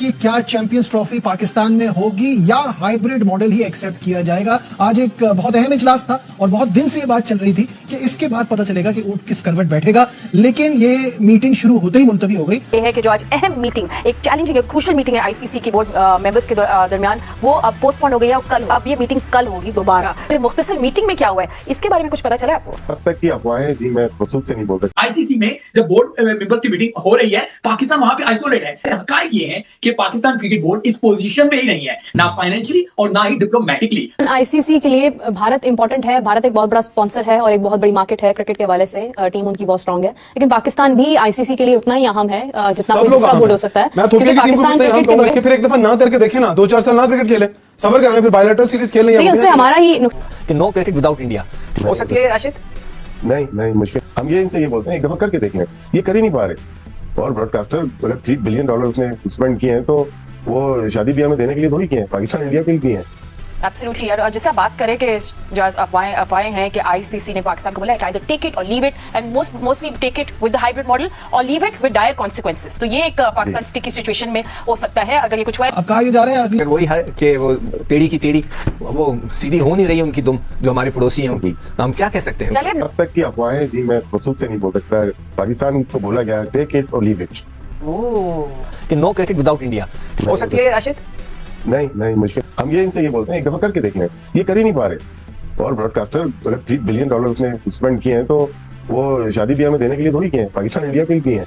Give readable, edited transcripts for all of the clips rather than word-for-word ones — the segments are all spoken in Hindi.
कि क्या चैंपियंस ट्रॉफी पाकिस्तान में होगी या हाइब्रिड मॉडल ही एक्सेप्ट किया जाएगा। आज एक बहुत अहम इजलास था और बहुत दिन से ये बात चल रही थी कि इसके बाद पता चलेगा कि ऊंट किस करवट बैठेगा, लेकिन ये मीटिंग शुरू होते ही मुलतवी हो गई। ये है कि जो आज अहम मीटिंग, एक चैलेंजिंग, एक क्रूशियल मीटिंग है आईसीसी की बोर्ड मेंबर्स के दरमियान, वो अब पोस्टपोन हो गई है और कल, अब ये मीटिंग कल होगी दोबारा। फिर मुख्तसर मीटिंग में क्या हुआ है इसके बारे में कुछ पता चला आपको? अब तक की अफवाहें जी मैं खुद से नहीं बोल सकता। आईसीसी में जब बोर्ड मेंबर्स की मीटिंग हो रही है, पाकिस्तान वहां पे आइसोलेट है। हकायक ये है कि पाकिस्तान क्रिकेट बोर्ड इस पोजीशन पे ही नहीं है, ना फाइनेंशियली और ना ही डिप्लोमेटिकली। आईसीसी के लिए भारत इंपॉर्टेंट है, भारत एक बहुत बड़ा स्पॉन्सर है और एक बहुत बड़ी मार्केट है क्रिकेट के हवाले से, टीम उनकी बहुत स्ट्रांग है, लेकिन पाकिस्तान भी आईसीसी के लिए उतना ही अहम है जितना कोई दूसरा बोर्ड हो सकता है। क्योंकि पाकिस्तान क्रिकेट के बगैर फिर एक दफा ना करके देखे ना, 2-4 साल ना क्रिकेट खेले, सबर कर लें, फिर बायलैटरल सीरीज खेल लें, उससे हमारा ही कि नो क्रिकेट विदाउट इंडिया हो सकती है राशिद? नहीं मुश्किल। हम ये इनसे ये बोलते हैं एक दफा करके देख लें, ये कर ही नहीं पा रहे। और ब्रॉडकास्टर अगर $3 बिलियन उसने स्पेंड किए हैं तो वो शादी ब्याह में देने के लिए थोड़ी किए हैं, पाकिस्तान इंडिया के लिए किए हैं। एब्सोल्युटली यार। और जैसे आप बात करें कि जो अफवाहें हैं कि आईसीसी ने पाकिस्तान को बोला है टेक इट और leave it, and mostly take it with the hybrid model और leave it with dire consequences, तो ये एक पाकिस्तान स्टिकी सिचुएशन में हो सकता है अगर ये कुछ हुआ। अब कहा जा रहा है वही है कि वो टेढ़ी की टेढ़ी वो सीधी हो नहीं रही है उनकी दुम, जो हमारे पड़ोसी हैं उनकी, तो हम क्या कह सकते हैं? अब तक की अफवाहें जी मैं खुद से नहीं बोल सकता। पाकिस्तान को बोला गया टेक इट और लीव इट, कि नो क्रिकेट विदाउट इंडिया हो सकती है राशिद? नहीं मुश्किल। हम ये इनसे ये बोलते हैं एक दफा करके देख लें, ये कर ही नहीं पा रहे। और ब्रॉडकास्टर अगर $3 बिलियन उसने स्पेंड किए हैं तो वो शादी ब्याह में देने के लिए थोड़ी किए हैं, पाकिस्तान इंडिया के लिए किए हैं।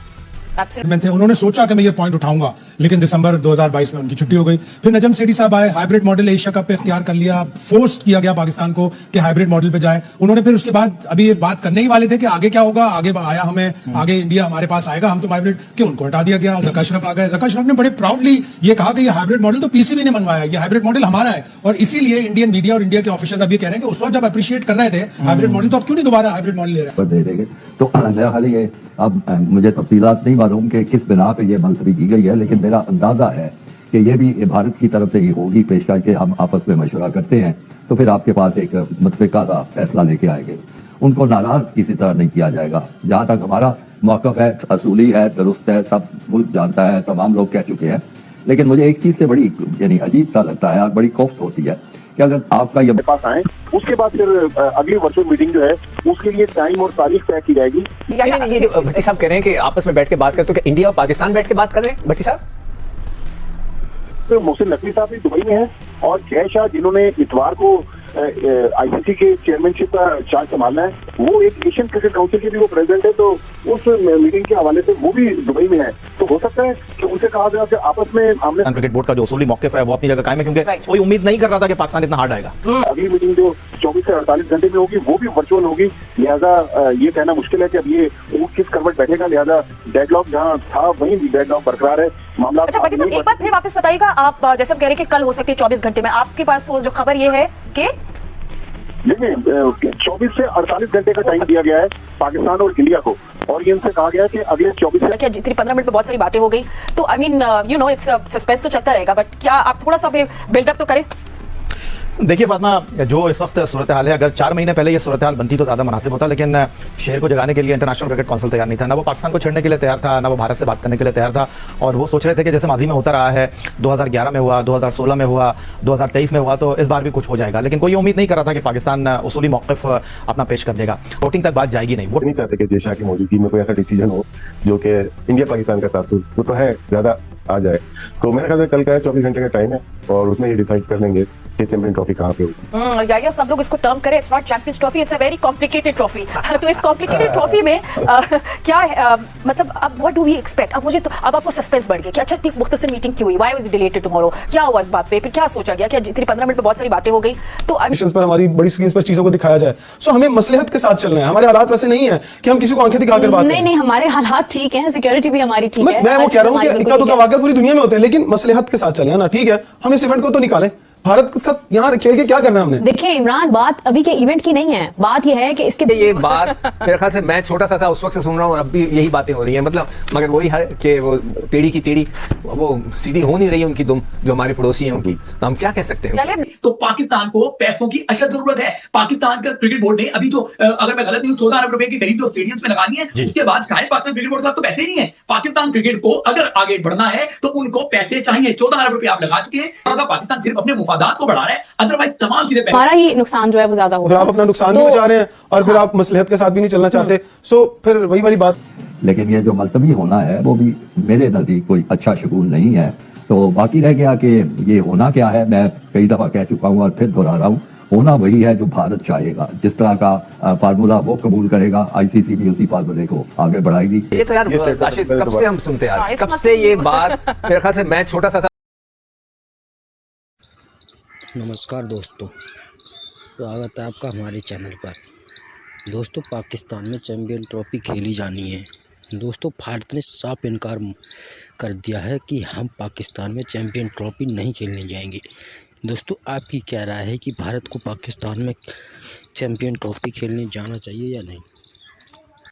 उन्होंने सोचा कि मैं ये पॉइंट उठाऊंगा, लेकिन दिसंबर 2022 में उनकी छुट्टी हो गई। फिर नजम सेठी साहब आए, हाइब्रिड मॉडल एशिया कप पे इख्तियार कर लिया, फोर्स किया गया पाकिस्तान को कि हाइब्रिड मॉडल पे जाए। उन्होंने फिर उसके बाद अभी ये बात करने ही वाले थे कि आगे क्या होगा, आगे आया हमें आगे इंडिया हमारे पास आएगा, हम तो हाइब्रिड के, उनको हटा दिया गया। ज़का अशरफ आ गए, ज़का अशरफ ने बड़े प्राउडली ये कहा कि ये हाइब्रिड मॉडल तो पीसीबी ने बनवाया, ये हाइब्रिड मॉडल हमारा है। और इसीलिए इंडियन मीडिया और इंडिया के ऑफिशियल अब ये कह रहे हैं कि उस वक्त जब अप्रिशिएट कर रहे थे हाइब्रिड मॉडल, तो अब क्यों नहीं दोबारा हाइब्रिड मॉडल ले रहे हैं? तो मेरा ख्याल ये, अब मुझे तफसीलात नहीं मालूम कि किस बिना पे ये मुलतवी की गई है, लेकिन मेरा अंदाजा है कि ये भी भारत की तरफ से ही होगी पेशकश के हम आपस में मशवरा करते हैं तो फिर आपके पास एक मुतफ़िका सा फैसला लेके आएंगे। उनको नाराज किसी तरह नहीं किया जाएगा। जहाँ तक हमारा मौक़िफ़ है, असूली है, दुरुस्त है, सब मुल्क जानता है, तमाम लोग कह चुके हैं। लेकिन मुझे एक चीज़ से बड़ी यानी अजीब सा लगता है और बड़ी कोफ्त होती है कि अगर आपका ये पास आए, उसके बाद फिर अगली वर्चुअल मीटिंग जो है उसके लिए टाइम और तारीख तय की जाएगी। ये जो भट्टी साहब कह रहे हैं कि आपस में बैठ के बात करते हो, कि इंडिया और पाकिस्तान बैठ के बात कर रहे हैं भट्टी साहब? तो मोहसिन नकवी साहब भी दुबई में हैं और जय शाह जिन्होंने इतवार को आईसीसी के चेयरमैनशिप का चार्ज संभालना है, वो एक एशियन क्रिकेट काउंसिल के भी वो प्रेसिडेंट है, तो उस मीटिंग के हवाले से वो भी दुबई में है। तो हो सकता है कि उनसे कहा गया कि आपस में हमने क्रिकेट बोर्ड का जो उसूली मौक़िफ़ है वो अपनी जगह कायम है, क्योंकि कोई उम्मीद नहीं कर रहा था कि पाकिस्तान इतना हार्ड आएगा। अगली मीटिंग जो 24 से 48 घंटे में होगी वो भी वर्चुअल होगी, लिहाजा ये कहना मुश्किल है कि अब ये किस करवट बैठेगा। लिहाजा डेडलॉक जहाँ था वहीं भी डेडलॉक बरकरार है। मामला अच्छा भट्टी साहब, एक बार फिर वापस बताइएगा, आप जैसे कह रहे हैं कि कल हो सकती है 24 घंटे में, आपके पास जो खबर ये है कि देखिए 24 से 48 घंटे का टाइम दिया गया है पाकिस्तान और इंडिया को, और ये इनसे कहा गया है कि अगले 24 से 15 मिनट में बहुत सारी बातें हो गई, तो I mean you know it's suspense तो चलता रहेगा, बट क्या आप थोड़ा सा बिल्डअप तो करें? देखिए फातिमा, जो इस वक्त सूरत हाल है, अगर 4 महीने पहले ये सूरत हाल बनती तो ज़्यादा मुनासिब होता, लेकिन शहर को जगाने के लिए इंटरनेशनल क्रिकेट काउंसिल तैयार नहीं था, ना वो पाकिस्तान को छेड़ने के लिए तैयार था, ना वो भारत से बात करने के लिए तैयार था। और वो सोच रहे थे कि जैसे माजी में होता रहा है, 2011 में हुआ, 2016 में हुआ, 2023 में हुआ, तो इस बार भी कुछ हो जाएगा। लेकिन कोई उम्मीद नहीं कर रहा था कि पाकिस्तान उसूली मौक़िफ़ अपना पेश कर देगा। वोटिंग तक बात जाएगी नहीं। वो नहीं चाहते कि जय शाह की मौजूदगी में कोई ऐसा डिसीजन हो जो कि इंडिया पाकिस्तान का तासुर वो तो है ज़्यादा आ जाए। तो मेरे ख्याल से कल का 24 घंटे का टाइम है और उसमें ये डिसाइड कर लेंगे कि चैंपियन ट्रॉफी कहाँ पे होगी। या सब लोग इसको टर्म करें, it's not champions trophy, it's a very complicated trophy. तो इस कॉम्प्लिकेटेड ट्रॉफी में क्या है, मतलब अब व्हाट डू वी एक्सपेक्ट? अब मुझे तो अब आपको सस्पेंस बढ़ गया कि अच्छा इतनी मुख्तसर मीटिंग क्यों हुई, why was it deleted tomorrow, क्या हुआ इस बात पे, फिर क्या सोचा गया, क्या 15 मिनट में बहुत सारी बातें हो गई, तो पर हमारी बड़ी स्क्रीन पर चीजों को दिखाया जाए। सो हमें मसलहत के साथ चलना है। हमारे हालात वैसे नहीं है कि हम किसी को आंखें दिखाकर बात करें। नहीं, हमारे हालात ठीक हैं, सिक्योरिटी भी हमारी ठीक है। मैं वो कह रहा हूँ कि इक्का दुक्का वाक़या पूरी दुनिया में होते हैं, लेकिन मसलहत के साथ चलना है ना। ठीक है, हम इस इवेंट को तो निकालें, भारत के साथ यहाँ खेल के क्या करना है हमने? देखिए इमरान, बात अभी के इवेंट की नहीं है, बात यह है कि इसके ये बात मेरे ख्याल से मैं छोटा सा था उस वक्त से सुन रहा हूँ और अब भी यही बातें हो रही हैं, मतलब मगर वही है कि वो टेढ़ी की टेढ़ी वो सीधी हो नहीं रही है उनकी दुम जो हमारे पड़ोसी हैं उनकी, तो हम क्या कह सकते हैं? चलिए तो पाकिस्तान को पैसों की अशद जरूरत है। पाकिस्तान का क्रिकेट बोर्ड ने अभी जो अगर मैं गलत नहीं हूं 14 अरब रुपए के करीब जो स्टेडियम्स में लगानी है, उसके बाद शायद पाकिस्तान क्रिकेट बोर्ड का तो पैसे ही नहीं है। पाकिस्तान क्रिकेट को अगर आगे बढ़ना है तो उनको पैसे चाहिए। 14 अरब रुपए आप लगा चुके हैं, अगर पाकिस्तान सिर्फ अपने मुफादात को बढ़ा रहा है, अदरवाइज तमाम चीजें हमारा ही नुकसान जो है वो ज्यादा फिर होगा। आप अपना नुकसान भी बचा रहे हैं और फिर आप मसलहत के साथ भी नहीं चलना चाहते, सो फिर वही वाली बात। लेकिन ये जो मलतवी होना है वो भी मेरे नजदीक कोई अच्छा शगुन नहीं है। तो बाकी रह गया कि ये होना क्या है, मैं कई दफा कह चुका हूँ और फिर दोहरा रहा हूँ, होना वही है जो भारत चाहेगा। जिस तरह का फार्मूला वो कबूल करेगा, आईसीसी भी उसी फार्मूले को आगे बढ़ाएगी। ये तो यार राशिद कब से हम सुनते हैं यार, कब से ये बात, मेरे ख्याल से मैं छोटा सा था। नमस्कार दोस्तों, स्वागत है आपका हमारे चैनल पर। दोस्तों, पाकिस्तान में चैंपियन ट्रॉफी खेली जानी है। दोस्तों, भारत ने साफ इनकार कर दिया है कि हम पाकिस्तान में चैंपियन ट्रॉफी नहीं खेलने जाएंगे। दोस्तों, आपकी क्या राय है कि भारत को पाकिस्तान में चैंपियन ट्रॉफी खेलने जाना चाहिए या नहीं?